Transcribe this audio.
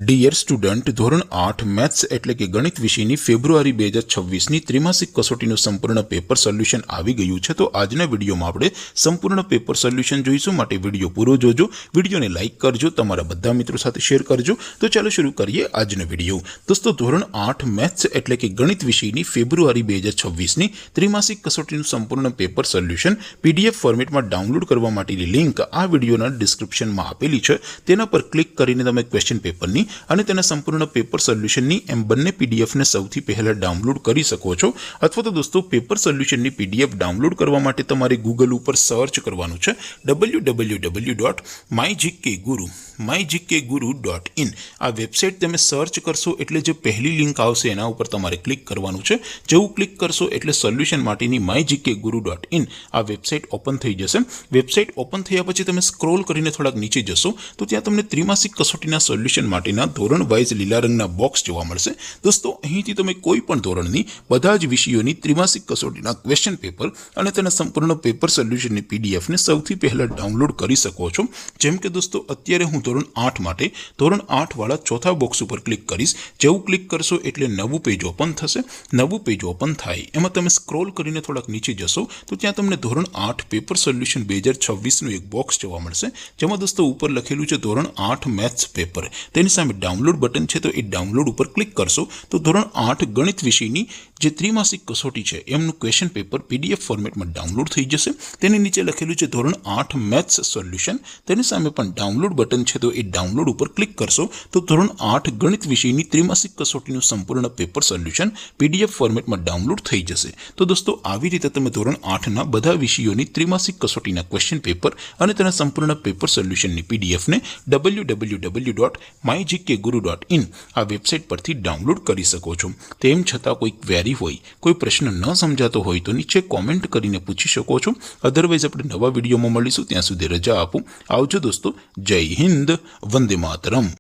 Dear student, ધોરણ 8 maths એટલે કે ગણિત વિષયની ફેબ્રુઆરી 2026ની ત્રિમાસિક કસોટીનું સંપૂર્ણ પેપર સોલ્યુશન આવી ગયું છે। તો આજના વિડીયોમાં આપણે સંપૂર્ણ પેપર સોલ્યુશન જોઈશું, માટે વિડીયો પૂરો જોજો, વિડીયોને લાઇક કરજો, તમારા બધા મિત્રો સાથે શેર કરજો। તો ચાલો શરૂ કરીએ આજનો વિડીયો। દોસ્તો, ધોરણ 8 મેથ્સ એટલે કે ગણિત વિષયની ફેબ્રુઆરી 2026ની ત્રિમાસિક કસોટીનું સંપૂર્ણ પેપર સોલ્યુશન PDF ફોર્મેટમાં ડાઉનલોડ કરવા માટેની લિંક આ વિડીયોના ડિસ્ક્રિપ્શનમાં આપેલી છે। તેના પર ક્લિક કરીને તમે ક્વેશ્ચન પેપરની અને તેના સંપૂર્ણ પેપર સોલ્યુશનની એમ બંને પીડીએફને સૌથી પહેલા ડાઉનલોડ કરી શકો છો। અથવા તો દોસ્તો, પેપર સોલ્યુશનની પીડીએફ ડાઉનલોડ કરવા માટે તમારે ગૂગલ ઉપર સર્ચ કરવાનું છે www.mygkguru.in। આ વેબસાઇટ તમે સર્ચ કરશો એટલે જે પહેલી લિંક આવશે એના ઉપર તમારે ક્લિક કરવાનું છે। જેવું ક્લિક કરશો એટલે સોલ્યુશન માટેની mygkguru.in આ વેબસાઇટ ઓપન થઈ જશે। વેબસાઇટ ઓપન થયા પછી તમે સ્ક્રોલ કરીને થોડાક નીચે જશો તો ત્યાં તમને ત્રિમાસિક કસોટીના સોલ્યુશન માટેના ધોરણ વાઇઝ લીલા રંગના બોક્સ જોવા મળશે। દોસ્તો, અહીંથી તમે કોઈ પણ ધોરણની બધા જ વિષયોની ત્રિમાસિક કસોટીના ક્વેશ્ચન પેપર અને તેના સંપૂર્ણ પેપર સોલ્યુશનની પીડીએફને સૌથી પહેલા ડાઉનલોડ કરી શકો છો। જેમ કે દોસ્તો, અત્યારે હું ધોરણ 8 માટે ધોરણ 8 વાળા ચોથા બોક્સ ઉપર ક્લિક કરીશ। જેવું ક્લિક કરશો એટલે નવું પેજ ઓપન થશે। નવું પેજ ઓપન થાય એમાં તમે સ્ક્રોલ કરીને થોડાક નીચે જશો તો ત્યાં તમને ધોરણ 8 પેપર સોલ્યુશન 2026નું એક બોક્સ જોવા મળશે, જેમાં દોસ્તો ઉપર લખેલું છે ધોરણ 8 મેથ્સ પેપર। તેની સામે ડાઉનલોડ બટન છે, તો એ ડાઉનલોડ ઉપર ક્લિક કરશો તો ધોરણ 8 ગણિત વિષયની જે ત્રિમાસિક કસોટી છે એમનું ક્વેશ્ચન પેપર PDF ફોર્મેટમાં ડાઉનલોડ થઈ જશે। તેની નીચે લખેલું છે ધોરણ 8 મેથ્સ સોલ્યુશન, તેની સામે પણ ડાઉનલોડ બટન છે, તો એ ડાઉનલોડ ઉપર ક્લિક કરશો તો ધોરણ 8 ગણિત વિષયની ત્રિમાસિક કસોટીનું સંપૂર્ણ પેપર સોલ્યુશન PDF ફોર્મેટમાં ડાઉનલોડ થઈ જશે। તો દોસ્તો, આવી રીતે તમે ધોરણ 8ના બધા વિષયોની ત્રિમાસિક કસોટીના ક્વેશ્ચન પેપર અને તેના સંપૂર્ણ પેપર સોલ્યુશનની પીડીએફને www.mygkguru.in આ વેબસાઇટ પરથી ડાઉનલોડ કરી શકો છો। તેમ છતાં કોઈ ક્વેરી હોય, કોઈ પ્રશ્ન ન સમજાતો હોય તો નીચે કોમેન્ટ કરીને પૂછી શકો છો। અધરવાઇઝ આપણે નવા વિડીયોમાં મળીશું, ત્યાં સુધી રજા આપો। આવજો દોસ્તો, જય હિન્દ, વંદે માતરમ।